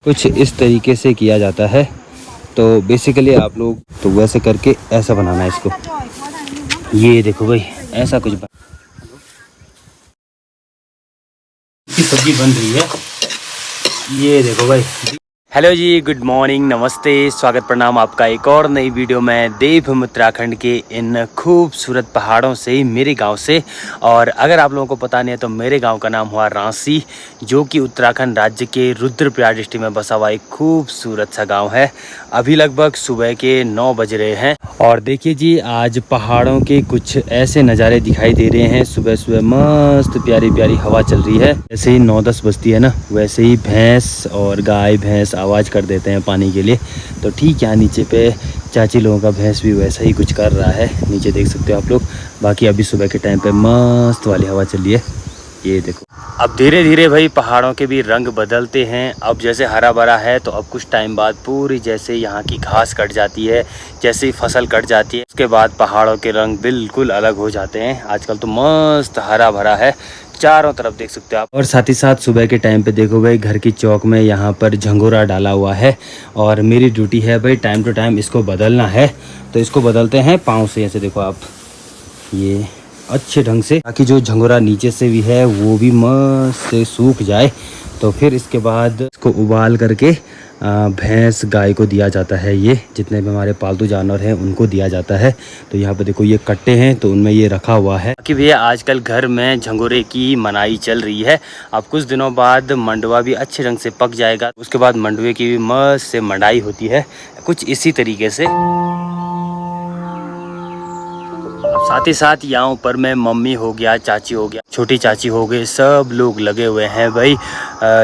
कुछ इस तरीके से किया जाता है। तो बेसिकली आप लोग तो वैसे करके ऐसा बनाना है इसको। ये देखो भाई ऐसा कुछ की सब्जी बन रही है। ये देखो भाई। हेलो जी, गुड मॉर्निंग, नमस्ते, स्वागत प्रणाम आपका एक और नई वीडियो में देवभूमि उत्तराखंड के इन खूबसूरत पहाड़ों से, मेरे गांव से। और अगर आप लोगों को पता नहीं है तो मेरे गांव का नाम हुआ रांसी, जो कि उत्तराखंड राज्य के रुद्रप्रयाग डिस्ट्रिक्ट में बसा हुआ एक खूबसूरत सा गांव है। अभी लगभग सुबह के 9 बज रहे हैं और देखिए जी, आज पहाड़ों के कुछ ऐसे नज़ारे दिखाई दे रहे हैं। सुबह सुबह मस्त प्यारी प्यारी हवा चल रही है। जैसे ही 9-10 बजती है ना, वैसे ही भैंस और गाय भैंस आवाज़ कर देते हैं पानी के लिए। तो ठीक यहाँ नीचे पे चाची लोगों का भैंस भी वैसा ही कुछ कर रहा है, नीचे देख सकते हो आप लोग। बाकी अभी सुबह के टाइम पे मस्त वाली हवा चल रही है। ये देखो, अब धीरे धीरे भाई पहाड़ों के भी रंग बदलते हैं। अब जैसे हरा भरा है तो अब कुछ टाइम बाद पूरी जैसे यहाँ की घास कट जाती है, जैसे ही फसल कट जाती है उसके बाद पहाड़ों के रंग बिल्कुल अलग हो जाते हैं। आजकल तो मस्त हरा भरा है, चारों तरफ देख सकते हो आप। और साथ ही साथ सुबह के टाइम पे देखो भाई, घर की चौक में यहाँ पर झंगोरा डाला हुआ है और मेरी ड्यूटी है भाई टाइम टू टाइम इसको बदलना है। तो इसको बदलते हैं पाँव से, ऐसे देखो आप, ये अच्छे ढंग से, ताकि जो झंगोरा नीचे से भी है वो भी मस्त से सूख जाए। तो फिर इसके बाद इसको उबाल करके भैंस गाय को दिया जाता है। ये जितने भी हमारे पालतू जानवर हैं उनको दिया जाता है। तो यहाँ पे देखो ये कट्टे हैं तो उनमें ये रखा हुआ है। कि भैया आजकल घर में झंगोरे की मनाई चल रही है। अब कुछ दिनों बाद मंडवा भी अच्छे ढंग से पक जाएगा, उसके बाद मंडवे की भी मस्त से मंडाई होती है, कुछ इसी तरीके से। साथ ही साथ यहाँ ऊपर में मम्मी हो गया, चाची हो गया, छोटी चाची हो गए, सब लोग लगे हुए हैं भाई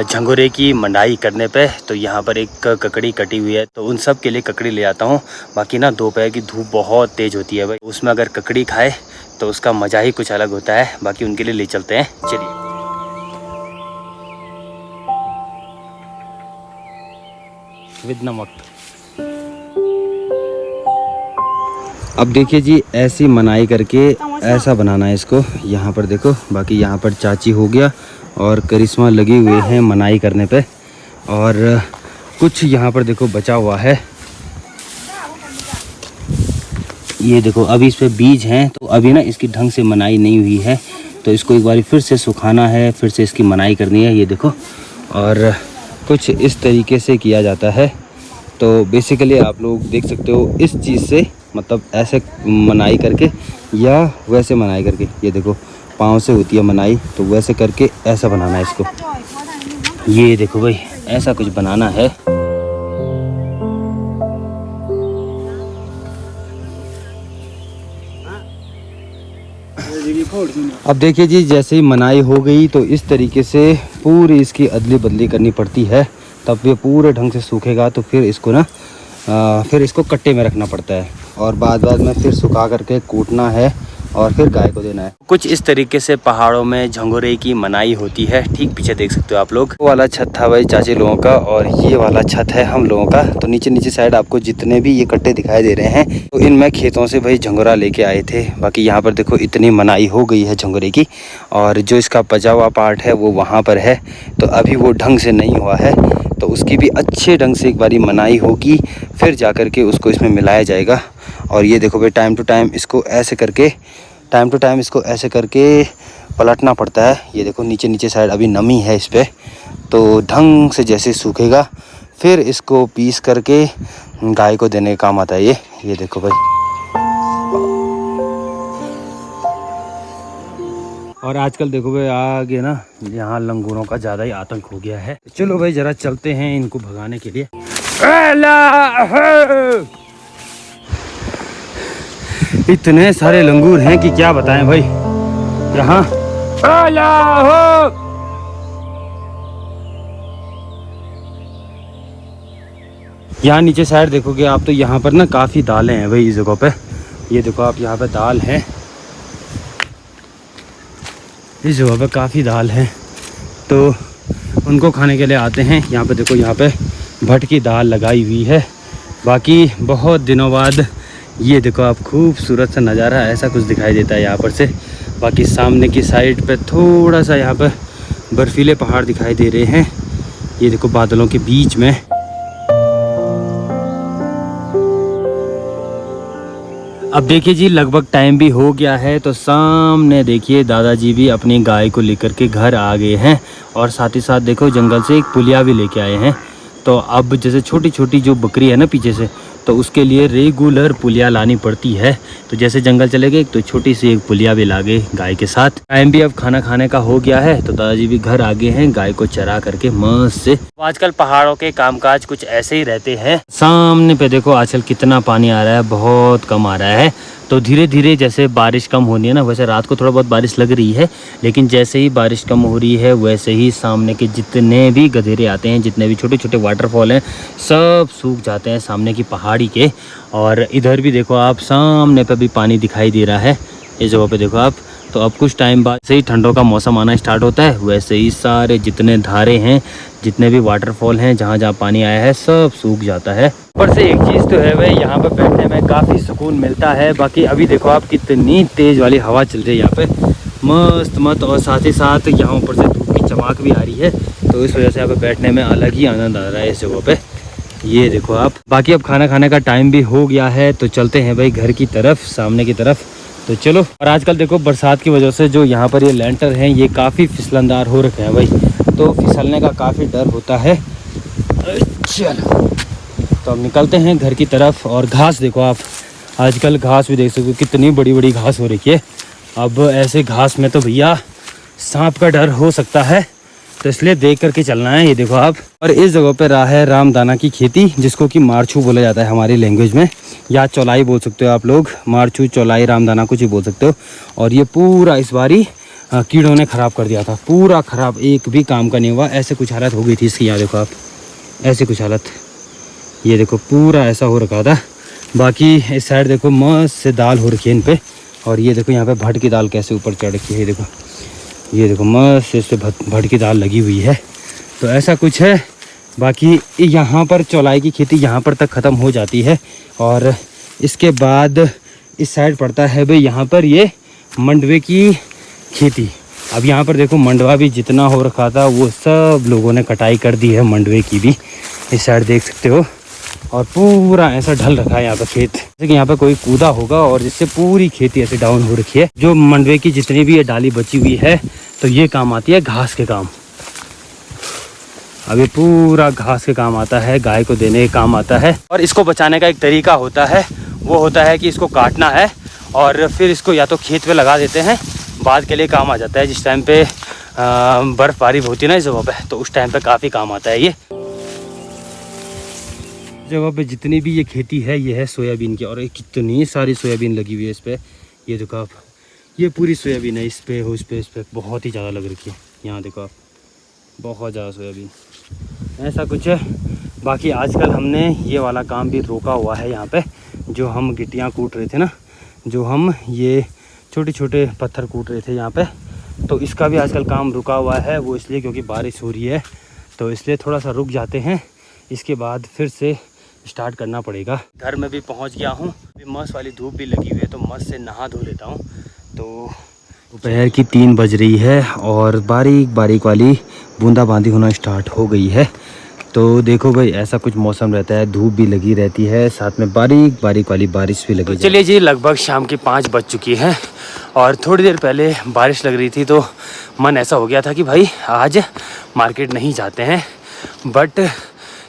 झंगोरे की मंडाई करने पे। तो यहाँ पर एक ककड़ी कटी हुई है तो उन सब के लिए ककड़ी ले आता हूँ। बाकी ना दोपहर की धूप बहुत तेज़ होती है भाई, उसमें अगर ककड़ी खाए तो उसका मज़ा ही कुछ अलग होता है। बाकी उनके लिए ले चलते हैं, चलिए। विद नमक। अब देखिए जी, ऐसी मनाई करके ऐसा बनाना है इसको। यहाँ पर देखो, बाकी यहाँ पर चाची हो गया और करिश्मा लगे हुए हैं मनाई करने पे। और कुछ यहाँ पर देखो बचा हुआ है, ये देखो अभी इस पे बीज हैं। तो अभी ना इसकी ढंग से मनाई नहीं हुई है, तो इसको एक बार फिर से सुखाना है, फिर से इसकी मनाई करनी है। ये देखो, और कुछ इस तरीके से किया जाता है। तो बेसिकली आप लोग देख सकते हो इस चीज़ से, मतलब ऐसे मनाई करके या वैसे मनाई करके। ये देखो पाँव से होती है मनाई, तो वैसे करके ऐसा बनाना है इसको। ये देखो भाई ऐसा कुछ बनाना है। अब देखिए जी, जैसे ही मनाई हो गई तो इस तरीके से पूरी इसकी अदली बदली करनी पड़ती है, तब ये पूरे ढंग से सूखेगा। तो फिर इसको ना फिर इसको कट्टे में रखना पड़ता है और बाद में फिर सुखा करके कूटना है और फिर गाय को देना है। कुछ इस तरीके से पहाड़ों में झंगोरे की मनाई होती है। ठीक पीछे देख सकते हो आप लोग, वो वाला छत था भाई चाची लोगों का और ये वाला छत है हम लोगों का। तो नीचे साइड आपको जितने भी ये कट्टे दिखाई दे रहे हैं, तो इनमें खेतों से भाई झंगोरा लेके आए थे। बाकी यहाँ पर देखो इतनी मनाई हो गई है झंगोरे की, और जो इसका बचा हुआ पार्ट है वो वहाँ पर है। तो अभी वो ढंग से नहीं हुआ है, तो उसकी भी अच्छे ढंग से एक बारी मनाई होगी, फिर जा कर के उसको इसमें मिलाया जाएगा। और ये देखो भाई टाइम टू टाइम इसको ऐसे करके पलटना पड़ता है। ये देखो नीचे साइड अभी नमी है इस पर, तो ढंग से जैसे सूखेगा फिर इसको पीस करके गाय को देने का काम आता है ये देखो भाई। और आजकल देखो भाई आगे ना यहाँ लंगूरों का ज़्यादा ही आतंक हो गया है। चलो भाई जरा चलते हैं इनको भगाने के लिए। इतने सारे लंगूर हैं कि क्या बताएं भाई यहाँ। यहाँ नीचे साइड देखोगे आप तो यहाँ पर ना काफ़ी दालें हैं भाई इस जगह पे। ये देखो आप, यहाँ पे दाल है, इस जगह पे काफ़ी दाल है, तो उनको खाने के लिए आते हैं। यहाँ पे देखो, यहाँ पे भट की दाल लगाई हुई है। बाकी बहुत दिनों बाद ये देखो आप, खूबसूरत सा नज़ारा ऐसा कुछ दिखाई देता है यहाँ पर से। बाकी सामने की साइड पे थोड़ा सा यहाँ पर बर्फीले पहाड़ दिखाई दे रहे हैं। ये देखो बादलों के बीच में। अब देखिए जी, लगभग टाइम भी हो गया है, तो सामने देखिए दादाजी भी अपनी गाय को लेकर के घर आ गए हैं। और साथ ही साथ देखो जंगल से एक पुलिया भी लेके आए हैं। तो अब जैसे छोटी छोटी जो बकरी है ना पीछे से, तो उसके लिए रेगुलर पुलिया लानी पड़ती है। तो जैसे जंगल चले गए तो छोटी सी एक पुलिया भी ला गए गाय के साथ। टाइम भी अब खाना खाने का हो गया है, तो दादाजी भी घर आ गए हैं गाय को चरा करके मस्त से। आजकल पहाड़ों के कामकाज कुछ ऐसे ही रहते हैं। सामने पे देखो आजकल कितना पानी आ रहा है, बहुत कम आ रहा है। तो धीरे धीरे जैसे बारिश कम होनी है ना, वैसे रात को थोड़ा बहुत बारिश लग रही है, लेकिन जैसे ही बारिश कम हो रही है वैसे ही सामने के जितने भी गधेरे आते हैं, जितने भी छोटे छोटे वाटरफॉल हैं, सब सूख जाते हैं सामने की पहाड़ी के। और इधर भी देखो आप, सामने पे भी पानी दिखाई दे रहा है इस जगह पे देखो आप। तो अब कुछ टाइम बाद से ही ठंडों का मौसम आना स्टार्ट होता है, वैसे ही सारे जितने धारे हैं, जितने भी वाटरफॉल हैं, जहाँ जहाँ पानी आया है, सब सूख जाता है। ऊपर से एक चीज़ तो है भाई, यहाँ पर बैठने में काफ़ी सुकून मिलता है। बाकी अभी देखो आप कितनी तेज़ वाली हवा चल रही है यहाँ पे, मस्त मत। और साथ ही साथ यहाँ ऊपर से धूप की चमक भी आ रही है, तो इस वजह से यहाँ पे बैठने में अलग ही आनंद आ रहा है इस जगह पे। ये देखो आप। बाकी अब खाना खाने का टाइम भी हो गया है, तो चलते हैं भाई घर की तरफ, सामने की तरफ। तो चलो। और आजकल देखो बरसात की वजह से जो यहाँ पर ये लेंटर हैं, ये काफ़ी फिसलनदार हो रखे हैं भाई, तो फिसलने का काफ़ी डर होता है। चलो तो अब निकलते हैं घर की तरफ। और घास देखो आप, आजकल घास भी देख सकते हो कितनी बड़ी बड़ी घास हो रखी है। अब ऐसे घास में तो भैया सांप का डर हो सकता है, तो इसलिए देख करके चलना है। ये देखो आप। और इस जगह पे रहा है रामदाना की खेती, जिसको कि मारछू बोला जाता है हमारी लैंग्वेज में, या चौलाई बोल सकते हो आप लोग। मारछू, चौलाई, रामदाना कुछ ही बोल सकते हो। और ये पूरा इस बारी कीड़ों ने ख़राब कर दिया था, पूरा ख़राब, एक भी काम का नहीं हुआ। ऐसे कुछ हालत हो गई थी इसकी, यहाँ देखो आप, ऐसे कुछ हालत। ये देखो पूरा ऐसा हो रखा था। बाकी इस साइड देखो मस्त से दाल हो रखी है इन पर। और ये देखो यहाँ पे भट की दाल कैसे ऊपर चढ़ रखी है, ये देखो, ये देखो मस्त इस पर भट की दाल लगी हुई है। तो ऐसा कुछ है। बाकी यहाँ पर चौलाई की खेती यहाँ पर तक ख़त्म हो जाती है, और इसके बाद इस साइड पड़ता है भाई यहाँ पर ये मंडवे की खेती। अब यहाँ पर देखो मंडवा भी जितना हो रखा था वो सब लोगों ने कटाई कर दी है, मंडवे की भी। इस साइड देख सकते हो, और पूरा ऐसा ढल रखा है यहाँ पर खेत, जैसे कि यहाँ पर कोई कूदा होगा और जिससे पूरी खेती ऐसे डाउन हो रखी है। जो मंडवे की जितनी भी ये डाली बची हुई है, तो ये काम आती है घास के काम। अब ये पूरा घास के काम आता है, गाय को देने के काम आता है। और इसको बचाने का एक तरीका होता है, वो होता है कि इसको काटना है और फिर इसको या तो खेत पे लगा देते हैं, बाद के लिए काम आ जाता है। जिस टाइम पे बर्फ़बारी होती है ना इस जगह पे, तो उस टाइम पे काफ़ी काम आता है। ये जगह पे जितनी भी ये खेती है, ये है सोयाबीन की। और कितनी सारी सोयाबीन लगी हुई है इस पर, ये देखो आप, ये पूरी सोयाबीन है। इस पे हो, इस पे बहुत ही ज़्यादा लग रखी है। यहाँ देखो आप, बहुत ज़्यादा सोयाबीन, ऐसा कुछ है। बाकी आजकल हमने ये वाला काम भी रोका हुआ है यहाँ पे, जो हम गिट्टियाँ कूट रहे थे ना, जो हम ये छोटे छोटे पत्थर कूट रहे थे यहाँ पे, तो इसका भी आजकल काम रुका हुआ है। वो इसलिए क्योंकि बारिश हो रही है, तो इसलिए थोड़ा सा रुक जाते हैं। इसके बाद फिर से स्टार्ट करना पड़ेगा। घर में भी पहुँच गया हूँ, मस्त वाली धूप भी लगी हुई है, तो मस्त से नहा धो लेता हूँ। तो दोपहर की 3 बज रही है और बारीक बारीक वाली बूंदाबांदी होना स्टार्ट हो गई है। तो देखो भाई, ऐसा कुछ मौसम रहता है, धूप भी लगी रहती है, साथ में बारीक बारीक वाली बारिश भी लगी। तो चलिए जी, लगभग शाम की 5 बज चुकी है और थोड़ी देर पहले बारिश लग रही थी, तो मन ऐसा हो गया था कि भाई आज मार्केट नहीं जाते हैं। बट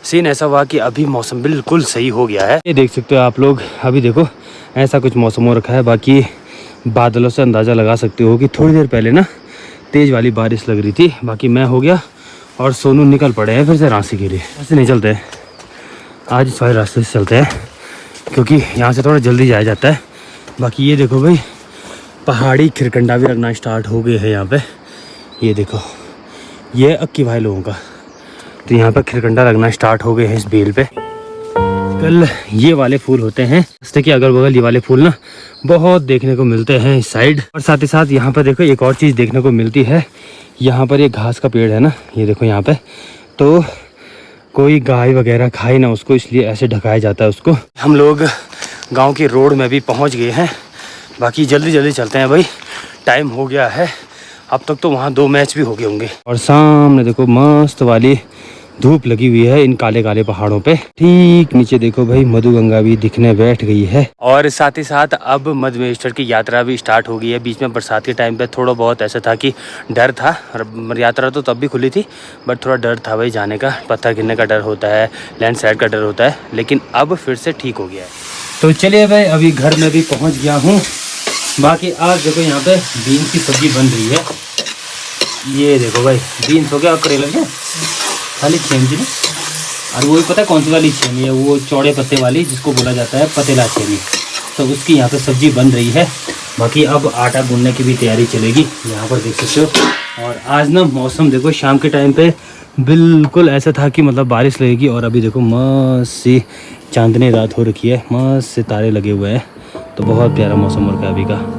सीन ऐसा हुआ कि अभी मौसम बिल्कुल सही हो गया है। ये देख सकते हो आप लोग, अभी देखो ऐसा कुछ मौसम हो रखा है। बाकी बादलों से अंदाज़ा लगा सकते हो कि थोड़ी देर पहले ना तेज़ वाली बारिश लग रही थी। बाकी मैं हो गया और सोनू निकल पड़े हैं फिर से रास्ते के लिए। ऐसे नहीं चलते हैं, आज इस वाले रास्ते से चलते हैं, क्योंकि यहाँ से थोड़ा जल्दी जाया जाता है। बाकी ये देखो भाई, पहाड़ी खिरकंडा भी लगना स्टार्ट हो गए हैं यहाँ पे। ये देखो, ये अक्की भाई लोगों का, तो यहाँ पर खिरकंडा लगना स्टार्ट हो गए हैं इस बेल पे। कल ये वाले फूल होते हैं रास्ते के अगल बगल, ये वाले फूल ना बहुत देखने को मिलते हैं इस साइड। और साथ ही साथ यहाँ पर देखो एक और चीज़ देखने को मिलती है, यहाँ पर ये घास का पेड़ है ना, ये देखो यहाँ पे, तो कोई गाय वगैरह खाए ना उसको, इसलिए ऐसे ढकाया जाता है उसको। हम लोग गांव की रोड में भी पहुंच गए हैं। बाकी जल्दी जल्दी चलते हैं भाई, टाइम हो गया है। अब तक तो वहाँ 2 मैच भी हो गए होंगे। और सामने देखो मस्त वाली धूप लगी हुई है इन काले काले पहाड़ों पे। ठीक नीचे देखो भाई मधुगंगा भी दिखने बैठ गई है। और साथ ही साथ अब मधुमेश्वर की यात्रा भी स्टार्ट हो गई है। बीच में बरसात के टाइम पे थोड़ा बहुत ऐसा था कि डर था। यात्रा तो तब भी खुली थी बट थोड़ा डर था भाई जाने का, पत्थर गिरने का डर होता है, लैंडस्लाइड का डर होता है, लेकिन अब फिर से ठीक हो गया है। तो चलिए भाई अभी घर में भी पहुँच गया हूँ। बाकी आज देखो यहाँ पे बीन्स की सब्जी बन रही है। ये देखो भाई बीन्स हो गया और करेला क्या खाली छेम जी। और वो भी पता है कौन सी वाली छेमी है, वो चौड़े पत्ते वाली जिसको बोला जाता है पतेला छेमी। तो उसकी यहाँ पे सब्जी बन रही है। बाकी अब आटा गूंदने की भी तैयारी चलेगी, यहाँ पर देख सकते हो। और आज ना मौसम देखो शाम के टाइम पे बिल्कुल ऐसा था कि मतलब बारिश लगेगी, और अभी देखो मस्त सी चांदनी रात हो रखी है, मस्त सितारे लगे हुए हैं। तो बहुत प्यारा मौसम हो रखा है अभी का।